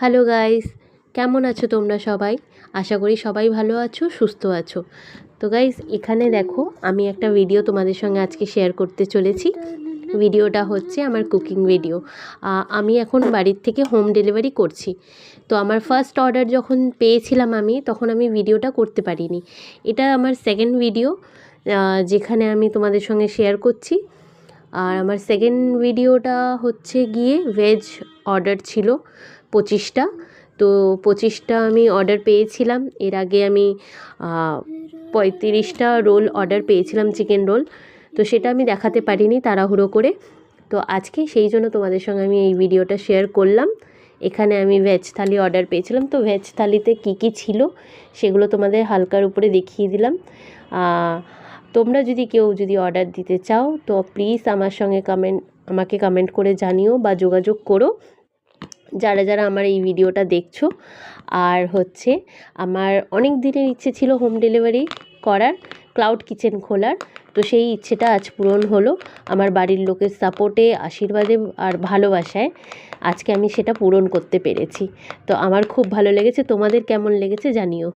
Hello guys, কেমন আছো তোমরা সবাই? আশা করি সবাই ভালো আছো, সুস্থ আছো। তো গাইস, এখানে দেখো আমি একটা ভিডিও তোমাদের সঙ্গে আজকে শেয়ার করতে চলেছি। ভিডিওটা হচ্ছে আমার কুকিং ভিডিও। আমি এখন বাড়ির থেকে হোম ডেলিভারি করছি। তো আমার ফার্স্ট অর্ডার যখন পেয়েছিলাম আমি, তখন আমি ভিডিওটা করতে পারিনি। এটা আমার সেকেন্ড ভিডিও যেখানে আমি তোমাদের সঙ্গে শেয়ার করছি। আর আমার সেকেন্ড ভিডিওটা হচ্ছে গিয়ে ভেজ অর্ডার ছিল 25টা। তো 25টা আমি অর্ডার পেয়েছিলাম। এর আগে আমি 35টা রোল অর্ডার পেয়েছিলাম, চিকেন রোল। তো সেটা আমি দেখাতে পারিনি তাড়াহুড়ো করে। তো আজকে সেই জন্য তোমাদের সঙ্গে আমি এই ভিডিওটা শেয়ার করলাম। এখানে আমি ভেজ থালি অর্ডার পেয়েছিলাম। তো ভেজ থালিতে কী কী ছিল সেগুলো তোমাদের হালকার উপরে দেখিয়ে দিলাম। তোমরা কেউ যদি অর্ডার দিতে চাও তো প্লিজ আমাকে কমেন্ট করে জানিও বা যোগাযোগ করো, যারা যারা আমার এই ভিডিওটা দেখছো। আর হচ্ছে আমার অনেক দিনের ইচ্ছে ছিল হোম ডেলিভারি করার, ক্লাউড কিচেন খোলার। তো সেই ইচ্ছেটা আজ পূরণ হলো আমার বাড়ির লোকের সাপোর্টে, আশীর্বাদে আর ভালোবাসায়। আজকে আমি সেটা পূরণ করতে পেরেছি। তো আমার খুব ভালো লেগেছে। তোমাদের কেমন লেগেছে জানিও।